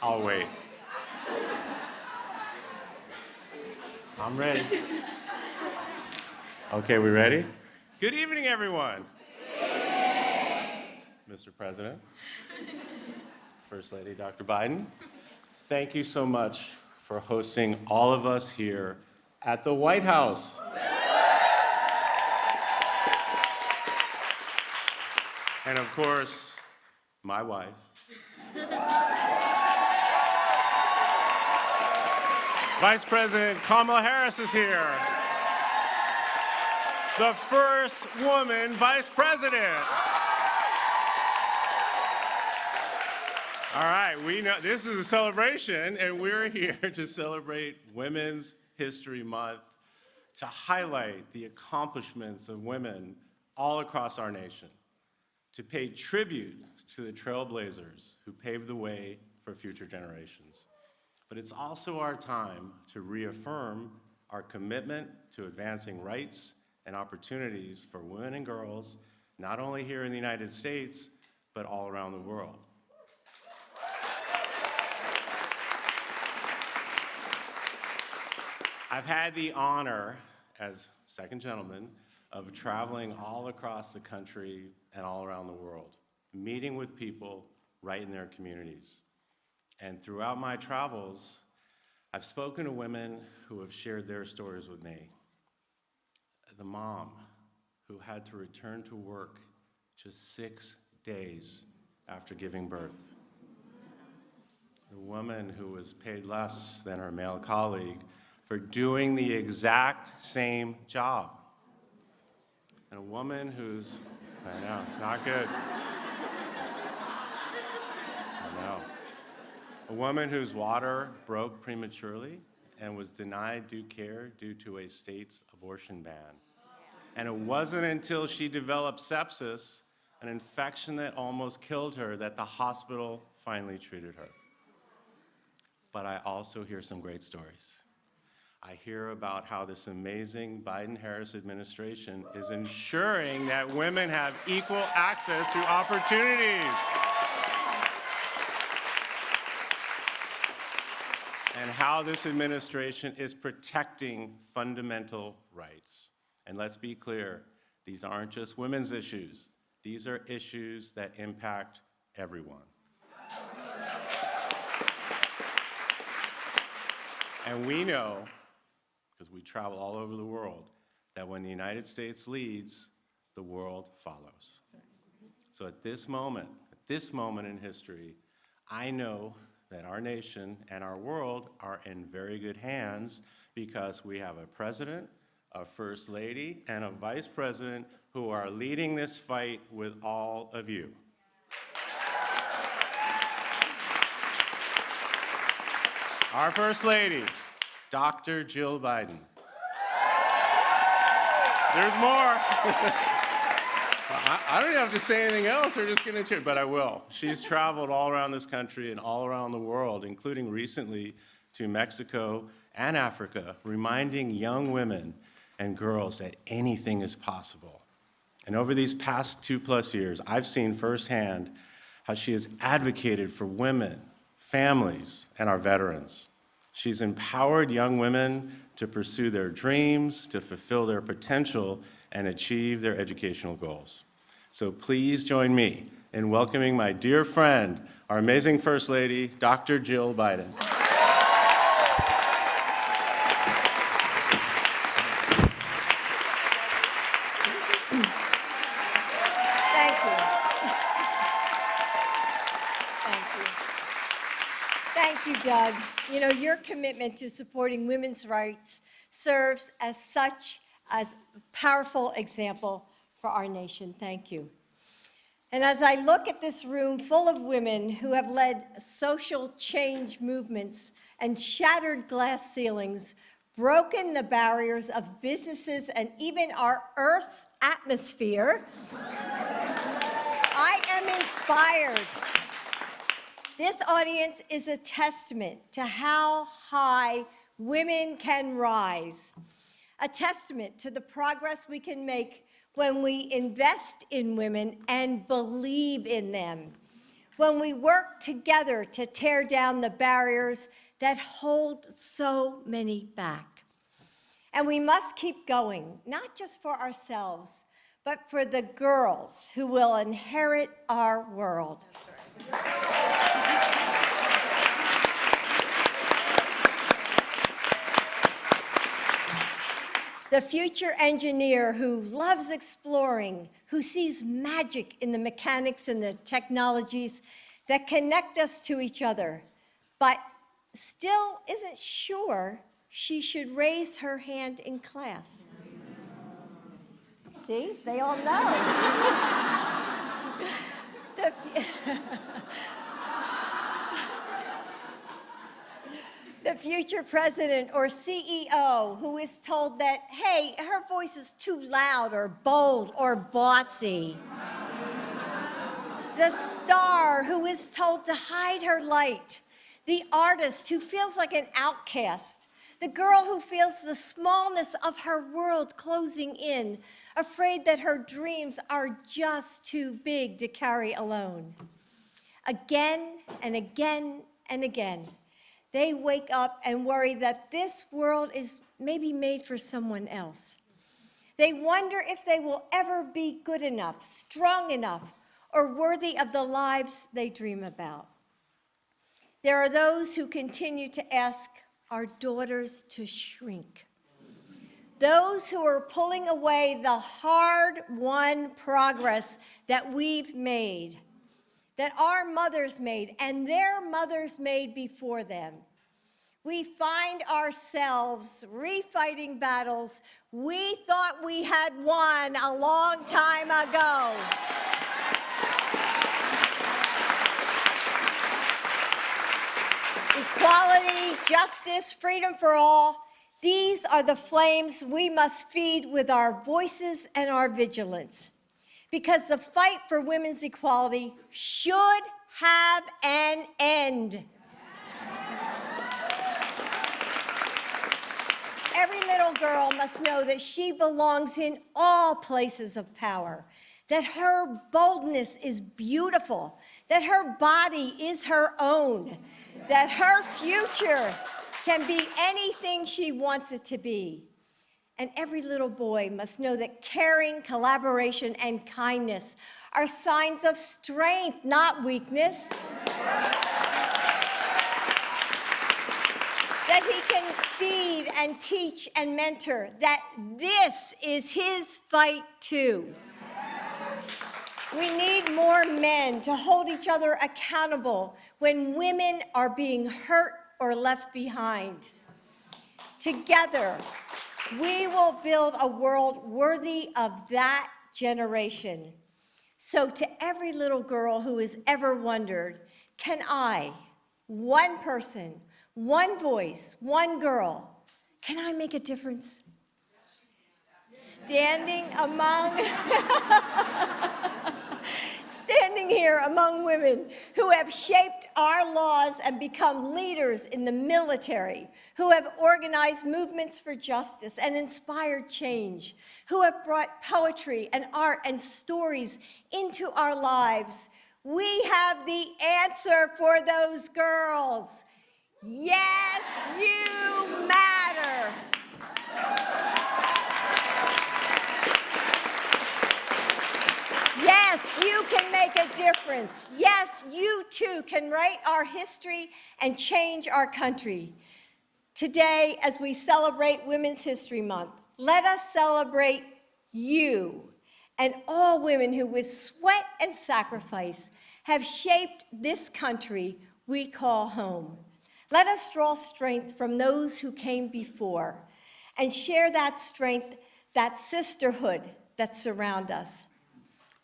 I'll wait. I'm ready. Okay, we ready? Good evening, everyone. Mr. President, First Lady Dr. Biden, thank you so much for hosting all of us here at the White House. And of course, my wife. Vice President Kamala Harris is here. The first woman vice president. All right, we know this is a celebration, and we're here to celebrate Women's History Month to highlight the accomplishments of women all across our nation, to pay tribute to the trailblazers who paved the way for future generations. But it's also our time to reaffirm our commitment to advancing rights and opportunities for women and girls, not only here in the United States, but all around the world. I've had the honor, as second gentleman, of traveling all across the country and all around the world, meeting with people right in their communities. And throughout my travels, I've spoken to women who have shared their stories with me. The mom who had to return to work just 6 days after giving birth. The woman who was paid less than her male colleague for doing the exact same job. And a woman who's, I know, it's not good. I know. A woman whose water broke prematurely and was denied due care due to a state's abortion ban. And it wasn't until she developed sepsis, an infection that almost killed her, that the hospital finally treated her. But I also hear some great stories. I hear about how this amazing Biden-Harris administration is ensuring that women have equal access to opportunities. And how this administration is protecting fundamental rights. And let's be clear, these aren't just women's issues. These are issues that impact everyone. And we know, because we travel all over the world, that when the United States leads, the world follows. So at this moment in history, I know that our nation and our world are in very good hands because we have a president, a first lady, and a vice president who are leading this fight with all of you. Our first lady, Dr. Jill Biden. There's more. I don't have to say anything else. We're just going to cheer, but I will. She's traveled all around this country and all around the world, including recently to Mexico and Africa, reminding young women and girls that anything is possible. And over these past 2+ years, I've seen firsthand how she has advocated for women, families, and our veterans. She's empowered young women to pursue their dreams, to fulfill their potential, and achieve their educational goals. So please join me in welcoming my dear friend, our amazing First Lady, Dr. Jill Biden. Thank you. Thank you. Thank you, Doug. You know, your commitment to supporting women's rights serves as such a powerful example for our nation. Thank you. And as I look at this room full of women who have led social change movements and shattered glass ceilings, broken the barriers of businesses and even our Earth's atmosphere, I am inspired. This audience is a testament to how high women can rise, a testament to the progress we can make when we invest in women and believe in them, when we work together to tear down the barriers that hold so many back. And we must keep going, not just for ourselves, but for the girls who will inherit our world. The future engineer who loves exploring, who sees magic in the mechanics and the technologies that connect us to each other, but still isn't sure she should raise her hand in class. See, they all know. The future president or CEO who is told that, hey, her voice is too loud or bold or bossy. The star who is told to hide her light. The artist who feels like an outcast. The girl who feels the smallness of her world closing in, afraid that her dreams are just too big to carry alone. Again and again and again, they wake up and worry that this world is maybe made for someone else. They wonder if they will ever be good enough, strong enough, or worthy of the lives they dream about. There are those who continue to ask our daughters to shrink. Those who are pulling away the hard-won progress that we've made, that our mothers made and their mothers made before them. We find ourselves refighting battles we thought we had won a long time ago. Equality, justice, freedom for all, these are the flames we must feed with our voices and our vigilance. Because the fight for women's equality should have an end. Every little girl must know that she belongs in all places of power, that her boldness is beautiful, that her body is her own, that her future can be anything she wants it to be. And every little boy must know that caring, collaboration, and kindness are signs of strength, not weakness. That he can feed and teach and mentor, that this is his fight too. We need more men to hold each other accountable when women are being hurt or left behind. Together, we will build a world worthy of that generation. So to every little girl who has ever wondered, can I, one person, one voice, one girl, can I make a difference? Standing here among women who have shaped our laws and become leaders in the military, who have organized movements for justice and inspired change, who have brought poetry and art and stories into our lives. We have the answer for those girls. Yes, you matter. Yes, you can make a difference. Yes, you too can write our history and change our country. Today, as we celebrate Women's History Month, let us celebrate you and all women who with sweat and sacrifice have shaped this country we call home. Let us draw strength from those who came before and share that strength, that sisterhood that surround us.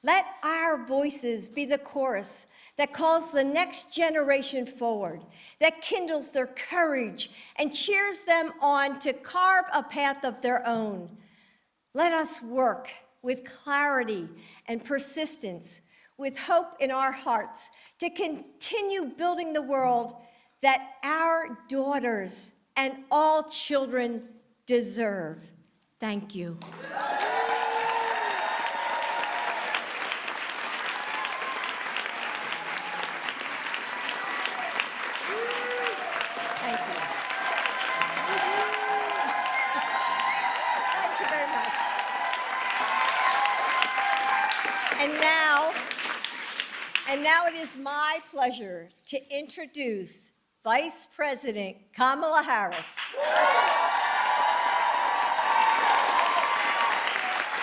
Let our voices be the chorus that calls the next generation forward, that kindles their courage and cheers them on to carve a path of their own. Let us work with clarity and persistence, with hope in our hearts, to continue building the world that our daughters and all children deserve. Thank you. And now it is my pleasure to introduce Vice President Kamala Harris.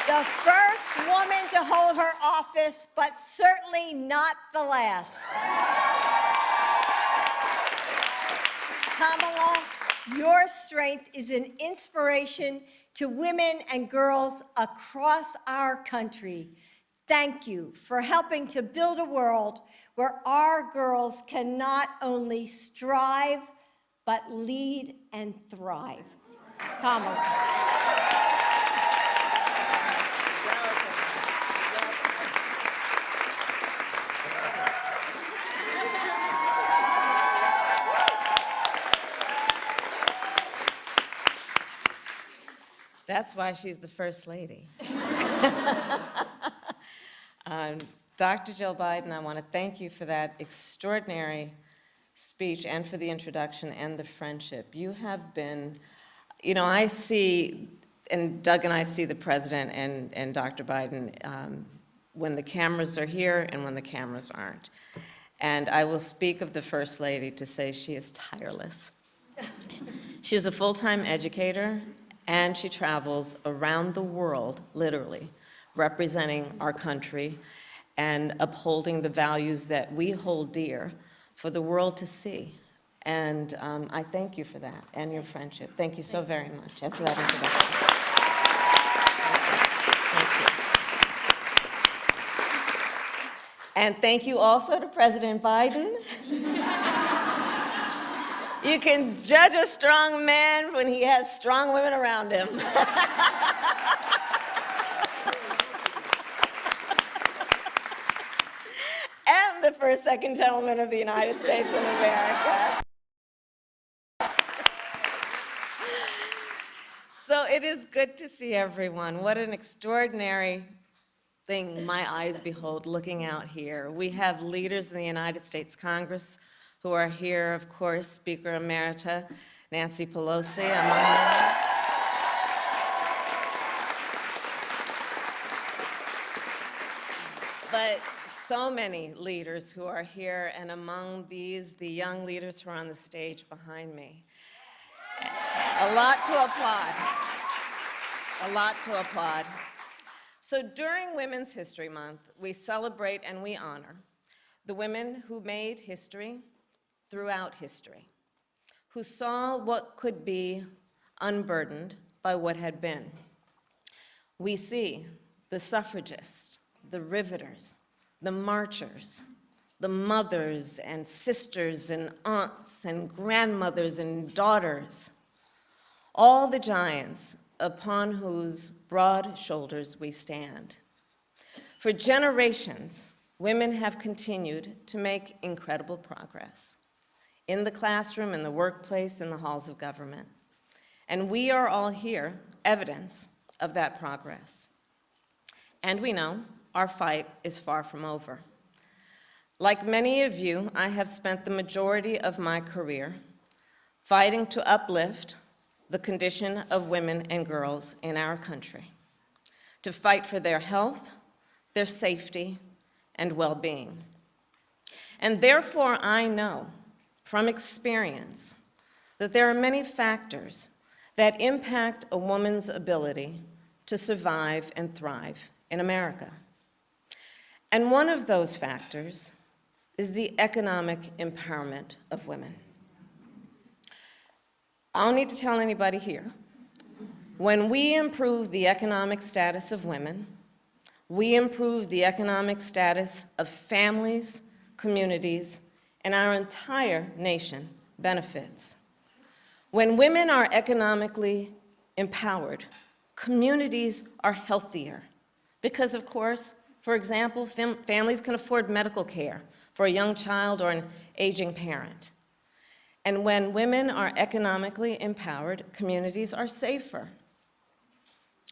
The first woman to hold her office, but certainly not the last. Kamala, your strength is an inspiration to women and girls across our country. Thank you for helping to build a world where our girls can not only strive, but lead and thrive. Kamala. That's why she's the First Lady. Dr. Jill Biden, I want to thank you for that extraordinary speech and for the introduction and the friendship. You have been, I see, and Doug and I see the President and Dr. Biden when the cameras are here and when the cameras aren't. And I will speak of the First Lady to say she is tireless. She is a full-time educator, and she travels around the world, literally, representing our country and upholding the values that we hold dear for the world to see. And I thank you for that and your friendship. Thank you so very much, and for that introduction. Thank you. And thank you also to President Biden. You can judge a strong man when he has strong women around him. And the first, second gentleman of the United States of America. So it is good to see everyone. What an extraordinary thing my eyes behold looking out here. We have leaders in the United States Congress who are here, of course, Speaker Emerita Nancy Pelosi, among them. But so many leaders who are here, and among these, the young leaders who are on the stage behind me. A lot to applaud. A lot to applaud. So during Women's History Month, we celebrate and we honor the women who made history throughout history, who saw what could be unburdened by what had been. We see the suffragists, the riveters, the marchers, the mothers and sisters and aunts and grandmothers and daughters, all the giants upon whose broad shoulders we stand. For generations, women have continued to make incredible progress in the classroom, in the workplace, in the halls of government. And we are all here, evidence of that progress. And we know our fight is far from over. Like many of you, I have spent the majority of my career fighting to uplift the condition of women and girls in our country, to fight for their health, their safety, and well-being. And therefore, I know from experience that there are many factors that impact a woman's ability to survive and thrive in America. And one of those factors is the economic empowerment of women. I don't need to tell anybody here, when we improve the economic status of women, we improve the economic status of families, communities, and our entire nation benefits. When women are economically empowered, communities are healthier because, of course, for example, families can afford medical care for a young child or an aging parent. And when women are economically empowered, communities are safer.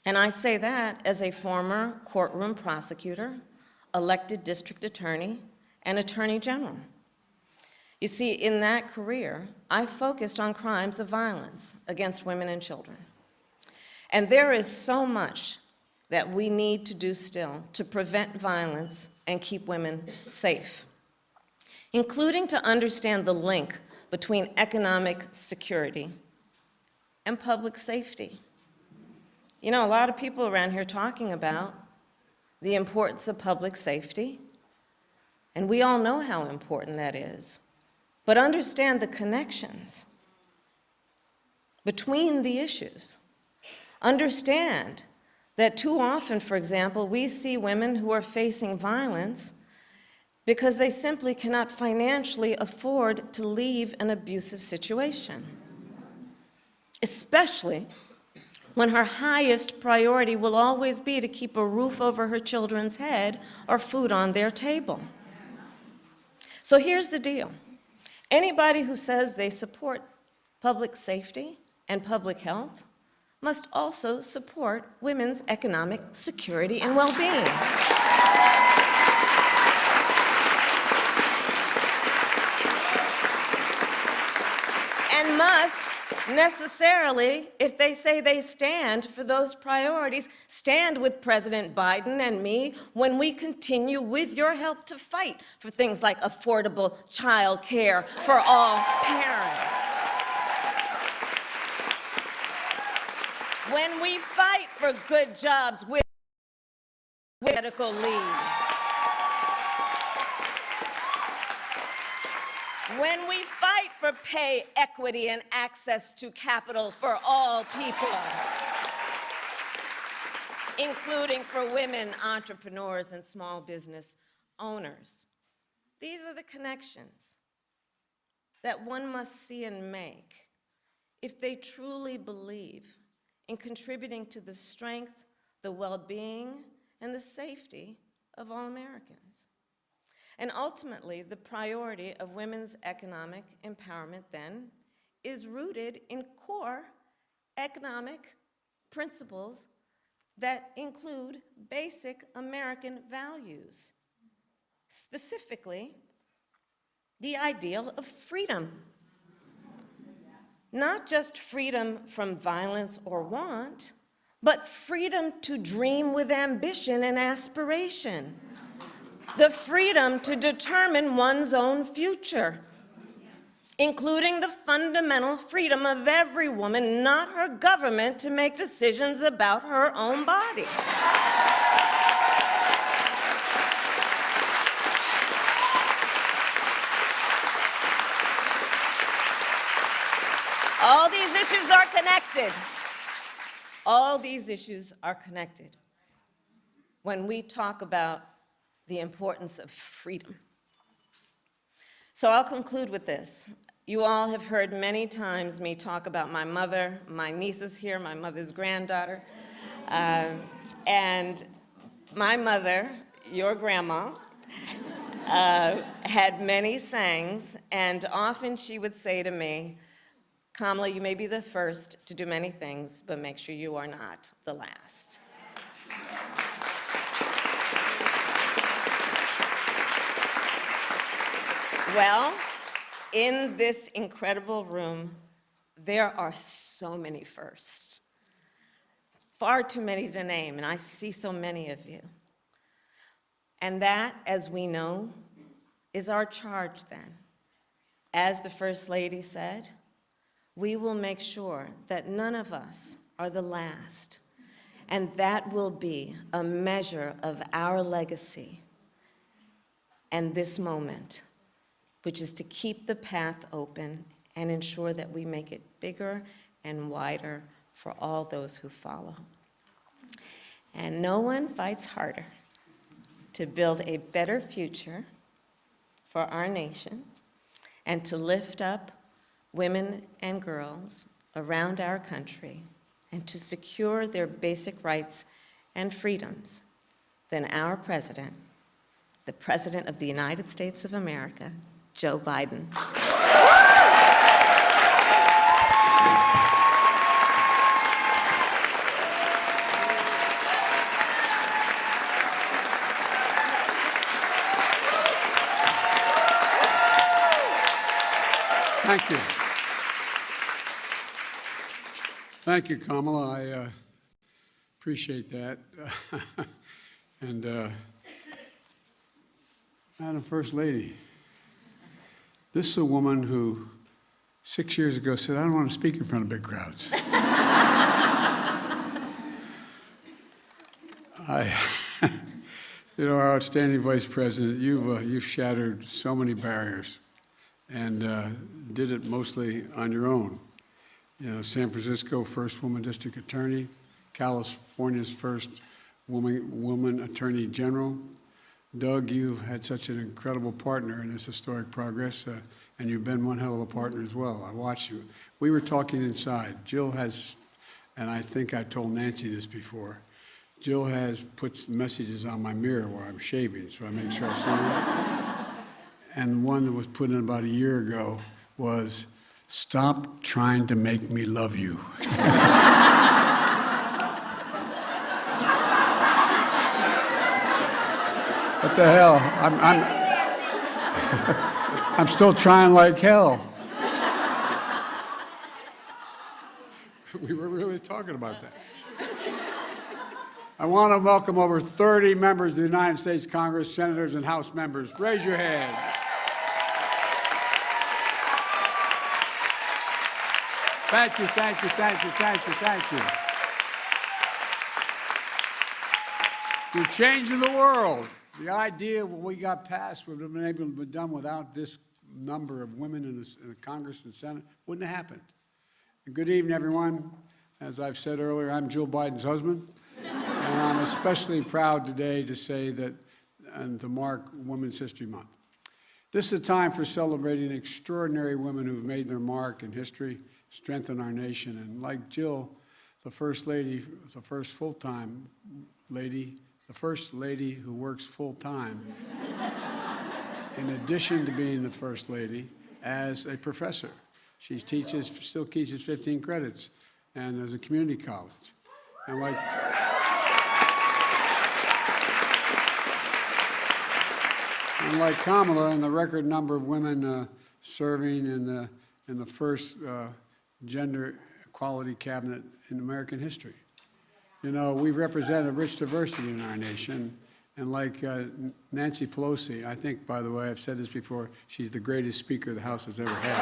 And I say that as a former courtroom prosecutor, elected district attorney, and attorney general. You see, in that career, I focused on crimes of violence against women and children. And there is so much that we need to do still to prevent violence and keep women safe, including to understand the link between economic security and public safety. You know, a lot of people around here talking about the importance of public safety, and we all know how important that is. But understand the connections between the issues. Understand that too often, for example, we see women who are facing violence because they simply cannot financially afford to leave an abusive situation, especially when her highest priority will always be to keep a roof over her children's head or food on their table. So here's the deal. Anybody who says they support public safety and public health must also support women's economic security and well-being. And must necessarily, if they say they stand for those priorities, stand with President Biden and me when we continue, with your help, to fight for things like affordable child care for all parents. When we fight for good jobs with medical leave. When we fight for pay equity and access to capital for all people, including for women entrepreneurs and small business owners. These are the connections that one must see and make if they truly believe in contributing to the strength, the well-being, and the safety of all Americans. And ultimately, the priority of women's economic empowerment, then, is rooted in core economic principles that include basic American values, specifically the ideal of freedom. Not just freedom from violence or want, but freedom to dream with ambition and aspiration. The freedom to determine one's own future, including the fundamental freedom of every woman, not her government, to make decisions about her own body. All these issues are connected. All these issues are connected when we talk about the importance of freedom. So I'll conclude with this. You all have heard many times me talk about my mother. My niece is here, my mother's granddaughter. And my mother, your grandma, had many sayings, and often she would say to me, Kamala, you may be the first to do many things, but make sure you are not the last. Well, in this incredible room, there are so many firsts. Far too many to name, and I see so many of you. And that, as we know, is our charge then. As the First Lady said, we will make sure that none of us are the last, and that will be a measure of our legacy and this moment, which is to keep the path open and ensure that we make it bigger and wider for all those who follow. And no one fights harder to build a better future for our nation and to lift up women and girls around our country and to secure their basic rights and freedoms than our president, the President of the United States of America, Joe Biden. Thank you. Thank you, Kamala. I appreciate that. And Madam First Lady, this is a woman who 6 years ago said, I don't want to speak in front of big crowds. You know, our outstanding Vice President, you've shattered so many barriers and did it mostly on your own. You know, San Francisco, first woman district attorney, California's first woman attorney general. Doug, you've had such an incredible partner in this historic progress, and you've been one hell of a partner as well. I watched you. We were talking inside. Jill has, and I think I told Nancy this before, Jill has put messages on my mirror while I'm shaving, so I make sure I see them. And one that was put in about a year ago was, stop trying to make me love you. What the hell? I'm still trying like hell. We were really talking about that. I want to welcome over 30 members of the United States Congress, senators and House members. Raise your hand. Thank you, thank you, thank you, thank you, thank you. You're changing the world. The idea what we got passed would have been able to be done without this number of women in the Congress and Senate. Wouldn't have happened. And good evening, everyone. As I've said earlier, I'm Jill Biden's husband. And I'm especially proud today to say that, and to mark Women's History Month. This is a time for celebrating extraordinary women who've made their mark in history, strengthened our nation. And like Jill, the First Lady, the first full-time lady, the First Lady who works full-time, in addition to being the First Lady, as a professor. She still teaches 15 credits, and as a community college. And like Kamala, and the record number of women serving in the first gender equality cabinet in American history. You know, we represent a rich diversity in our nation, and like Nancy Pelosi, I think, by the way, I've said this before, she's the greatest speaker the House has ever had.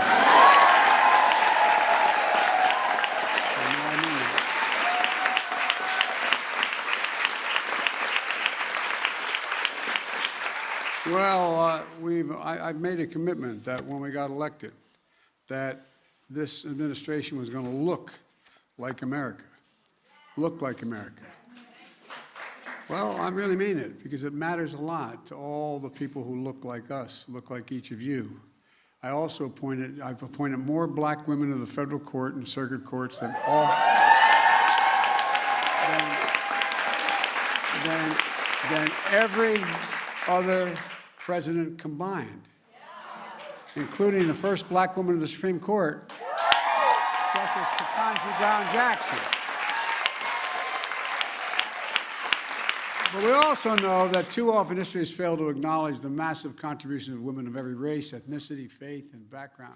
Well, I've made a commitment that when we got elected, that this administration was going to look like America. Look like America. Well, I really mean it, because it matters a lot to all the people who look like us, look like each of you. I've appointed more black women to the federal court and circuit courts than every other president combined, including the first black woman in the Supreme Court, Justice Ketanji Brown Jackson. But we also know that too often history has failed to acknowledge the massive contributions of women of every race, ethnicity, faith, and background.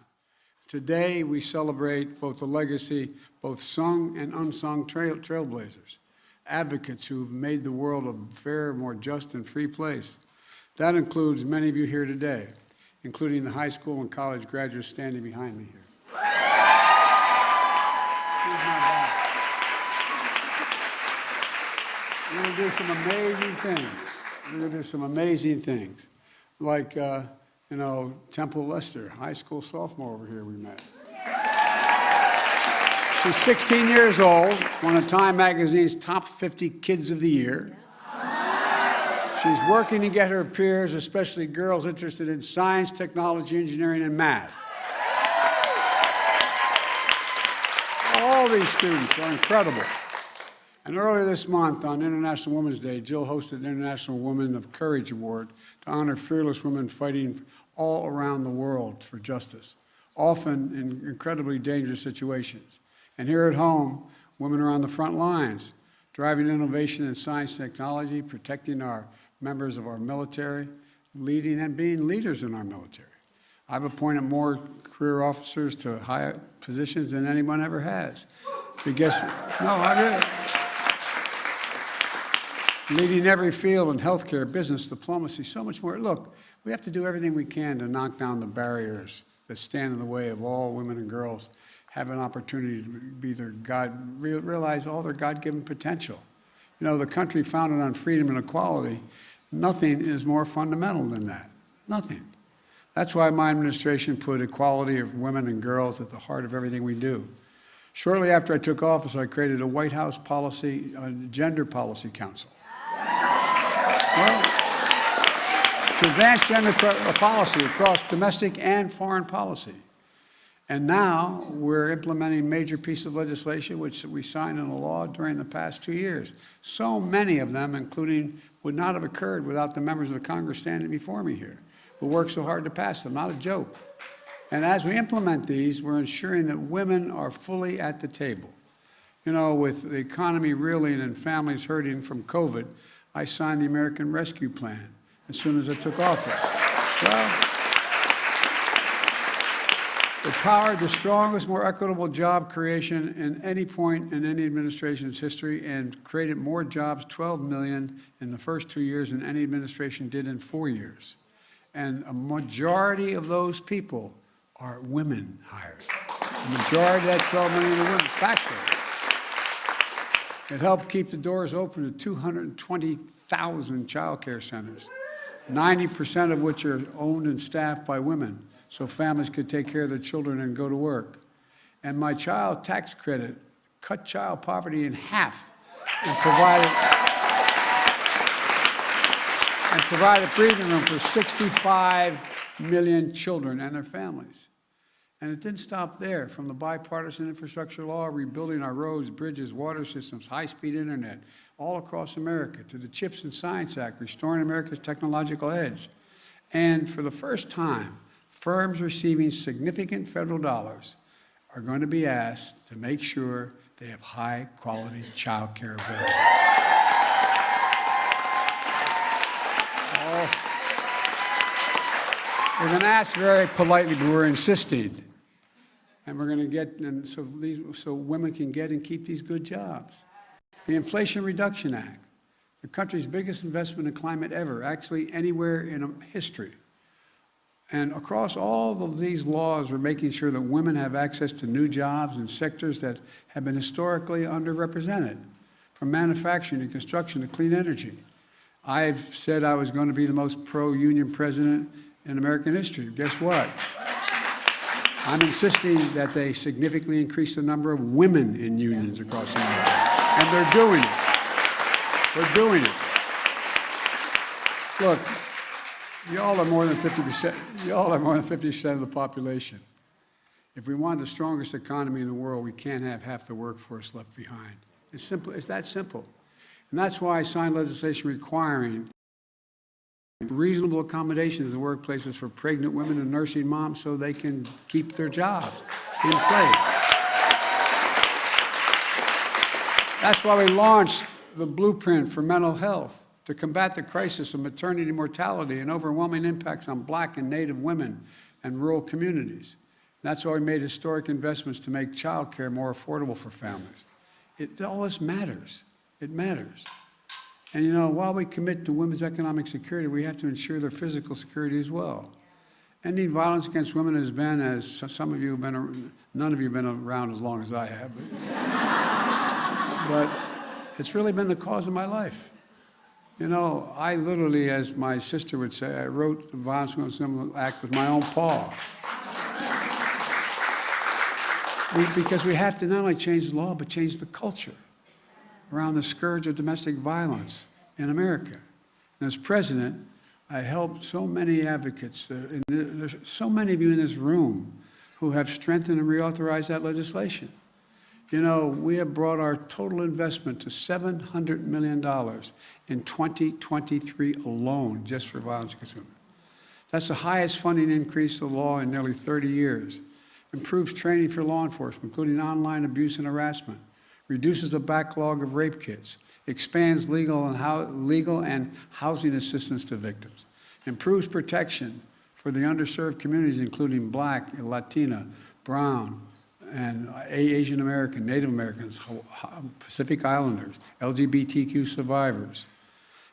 Today, we celebrate both the legacy, both sung and unsung trailblazers, advocates who've made the world a fairer, more just, and free place. That includes many of you here today, including the high school and college graduates standing behind me here. Here's my back. We're going to do some amazing things. We're going to do some amazing things. Like, you know, Temple Lester, high school sophomore over here we met. She's 16 years old, one of Time Magazine's top 50 kids of the year. She's working to get her peers, especially girls interested in science, technology, engineering, and math. All these students are incredible. And earlier this month, on International Women's Day, Jill hosted the International Women of Courage Award to honor fearless women fighting all around the world for justice, often in incredibly dangerous situations. And here at home, women are on the front lines, driving innovation in science and technology, protecting our members of our military, leading and being leaders in our military. I've appointed more career officers to high positions than anyone ever has. Because, no, I really. Leading every field in healthcare, business, diplomacy, so much more. Look, We have to do everything we can to knock down the barriers that stand in the way of all women and girls have an opportunity to be their realize all their God-given potential. You know, the country founded on freedom and equality, nothing is more fundamental than that. Nothing. That's why my administration put equality of women and girls at the heart of everything we do. Shortly after I took office, I created a White House Gender Policy Council. Well, to advance gender policy across domestic and foreign policy. And now we're implementing major pieces of legislation which we signed into law during the past 2 years. So many of them, including, would not have occurred without the members of the Congress standing before me here, who worked so hard to pass them, not a joke. And as we implement these, we're ensuring that women are fully at the table. You know, with the economy reeling and families hurting from COVID, I signed the American Rescue Plan as soon as I took office. Well, it powered the strongest, more equitable job creation in any point in any administration's history and created more jobs, 12 million, in the first 2 years than any administration did in 4 years. And a majority of those people are women hired. The majority of that 12 million are women, factually. It helped keep the doors open to 220,000 child care centers, 90% of which are owned and staffed by women, so families could take care of their children and go to work. And my child tax credit cut child poverty in half and provided breathing room for 65 million children and their families. And it didn't stop there. From the bipartisan infrastructure law, rebuilding our roads, bridges, water systems, high-speed internet, all across America, to the CHIPS and Science Act, restoring America's technological edge. And for the first time, firms receiving significant federal dollars are going to be asked to make sure they have high-quality child care available. We're going to ask very politely, but we're insisting. And we're going to get, and so women can get and keep these good jobs. The Inflation Reduction Act, the country's biggest investment in climate ever, actually anywhere in history. And across all of these laws, we're making sure that women have access to new jobs in sectors that have been historically underrepresented, from manufacturing to construction to clean energy. I've said I was going to be the most pro-union president in American history. Guess what? I'm insisting that they significantly increase the number of women in unions across America. And they're doing it. They're doing it. Look, y'all are more than 50%. Y'all are more than 50% of the population. If we want the strongest economy in the world, we can't have half the workforce left behind. It's simple. It's that simple. And that's why I signed legislation requiring reasonable accommodations in workplaces for pregnant women and nursing moms so they can keep their jobs in place. That's why we launched the Blueprint for Mental Health to combat the crisis of maternity mortality and overwhelming impacts on Black and Native women and rural communities. That's why we made historic investments to make child care more affordable for families. All this matters. It matters. And you know, while we commit to women's economic security, we have to ensure their physical security as well. Ending violence against women has been, as some of you have been, none of you have been around as long as I have, but it's really been the cause of my life. You know, I literally, as my sister would say, I wrote the Violence Against Women Act with my own paw. Because we have to not only change the law, but change the culture around the scourge of domestic violence in America. And as president, I helped so many advocates. There's so many of you in this room who have strengthened and reauthorized that legislation. You know, we have brought our total investment to $700 million in 2023 alone, just for violence against women. That's the highest funding increase to the law in nearly 30 years. Improves training for law enforcement, including online abuse and harassment. Reduces the backlog of rape kits, expands legal and housing assistance to victims, improves protection for the underserved communities, including Black, Latina, Brown, and Asian American, Native Americans, Pacific Islanders, LGBTQ survivors.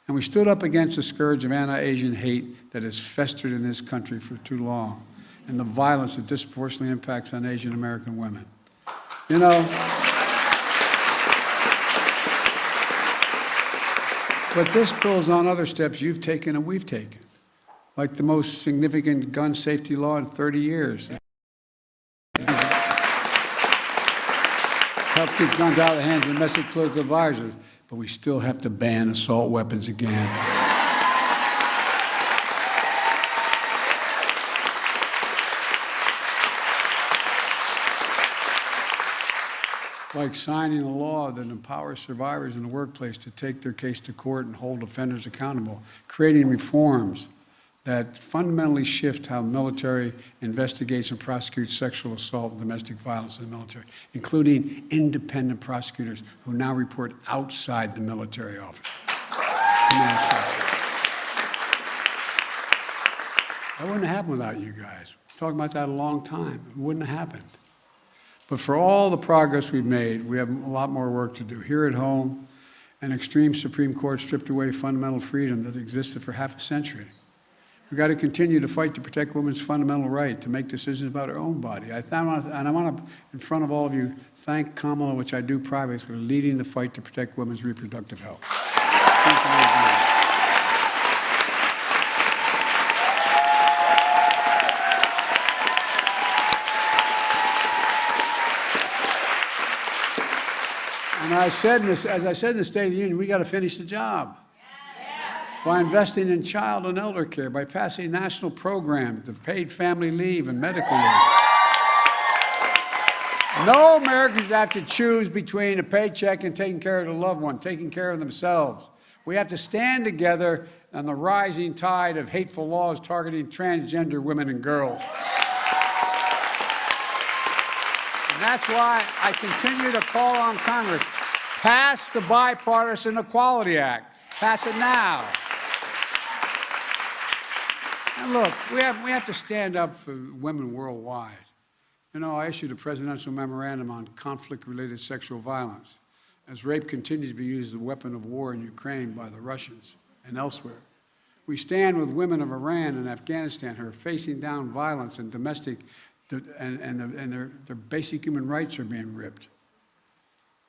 And we stood up against the scourge of anti-Asian hate that has festered in this country for too long, and the violence that disproportionately impacts on Asian American women. You know, but this builds on other steps you've taken and we've taken, like the most significant gun safety law in 30 years. Help keep guns out of the hands of domestic political advisors, but we still have to ban assault weapons again. Like signing a law that empowers survivors in the workplace to take their case to court and hold offenders accountable, creating reforms that fundamentally shift how the military investigates and prosecutes sexual assault and domestic violence in the military, including independent prosecutors who now report outside the military office. Command staff. That wouldn't have happened without you guys. We've talked about that a long time. It wouldn't have happened. But for all the progress we've made, we have a lot more work to do. Here at home, an extreme Supreme Court stripped away fundamental freedom that existed for half a century. We've got to continue to fight to protect women's fundamental right to make decisions about her own body. And I want to, in front of all of you, thank Kamala, which I do privately, for leading the fight to protect women's reproductive health. Thank you very much. And as I said in the State of the Union, we got to finish the job. By investing in child and elder care, by passing national programs of paid family leave and medical leave. No Americans have to choose between a paycheck and taking care of their loved one, taking care of themselves. We have to stand together on the rising tide of hateful laws targeting transgender women and girls. And that's why I continue to call on Congress, pass the Bipartisan Equality Act. Pass it now. And look, we have to stand up for women worldwide. You know, I issued a presidential memorandum on conflict-related sexual violence, as rape continues to be used as a weapon of war in Ukraine by the Russians and elsewhere. We stand with women of Iran and Afghanistan who are facing down violence and domestic, and their basic human rights are being ripped.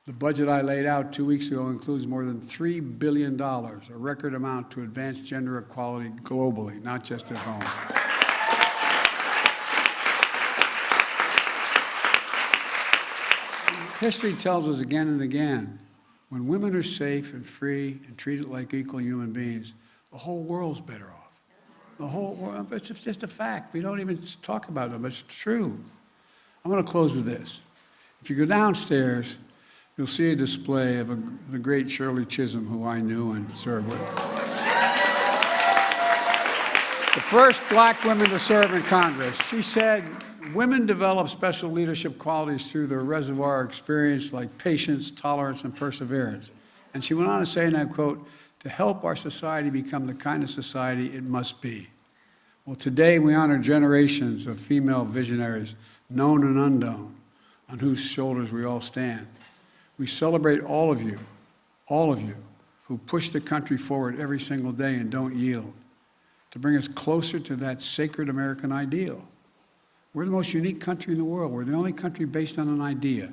The budget I laid out 2 weeks ago includes more than $3 billion, a record amount to advance gender equality globally, not just at home. History tells us again and again, when women are safe and free and treated like equal human beings, the whole world's better off. The whole world, it's just a fact. We don't even talk about it, but it's true. I'm going to close with this. If you go downstairs, you'll see a display of the great Shirley Chisholm, who I knew and served with. The first black woman to serve in Congress. She said, women develop special leadership qualities through their reservoir experience like patience, tolerance, and perseverance. And she went on to say, and I quote, to help our society become the kind of society it must be. Well, today we honor generations of female visionaries, known and unknown, on whose shoulders we all stand. We celebrate all of you, who push the country forward every single day and don't yield, to bring us closer to that sacred American ideal. We're the most unique country in the world. We're the only country based on an idea.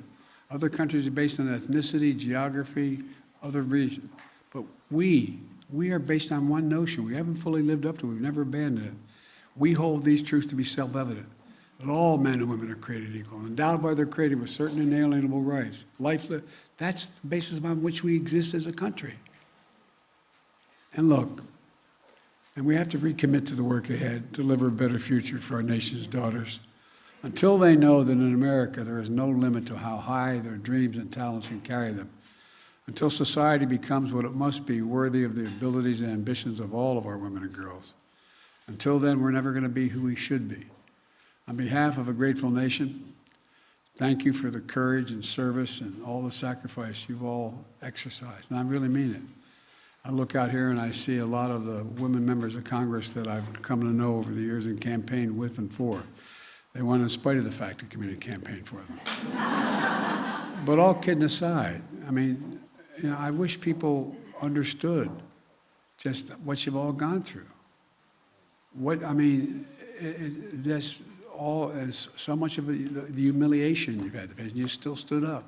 Other countries are based on ethnicity, geography, other reasons. But we are based on one notion. We haven't fully lived up to it. We've never abandoned it. We hold these truths to be self-evident, that all men and women are created equal, endowed by their Creator with certain inalienable rights. That's the basis upon which we exist as a country. And look, and we have to recommit to the work ahead, deliver a better future for our nation's daughters. Until they know that in America there is no limit to how high their dreams and talents can carry them. Until society becomes what it must be, worthy of the abilities and ambitions of all of our women and girls. Until then, we're never going to be who we should be. On behalf of a grateful nation, thank you for the courage and service and all the sacrifice you've all exercised. And I really mean it. I look out here and I see a lot of the women members of Congress that I've come to know over the years and campaigned with and for. They won in spite of the fact the community campaigned for them. But all kidding aside, I mean, you know, I wish people understood just what you've all gone through. I mean, there's so much of the humiliation you've had to face, and you still stood up.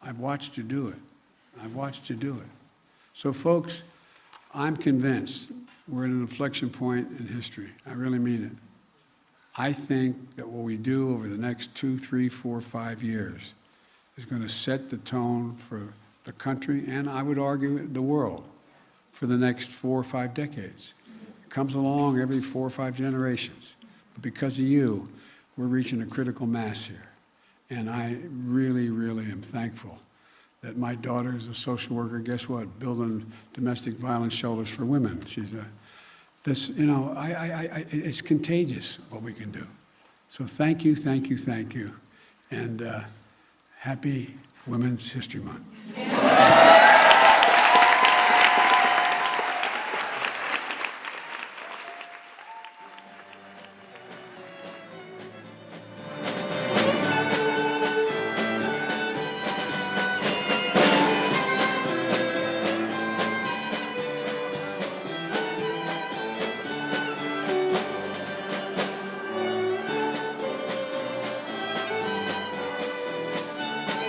I've watched you do it. I've watched you do it. So folks, I'm convinced we're at an inflection point in history. I really mean it. I think that what we do over the next 2, 3, 4, 5 years is going to set the tone for the country, and I would argue the world, for the next 4 or 5 decades. It comes along every 4 or 5 generations. But because of you, we're reaching a critical mass here. And I really, really am thankful that my daughter is a social worker, guess what, building domestic violence shelters for women. She's it's contagious what we can do. So thank you, thank you, thank you. And happy Women's History Month.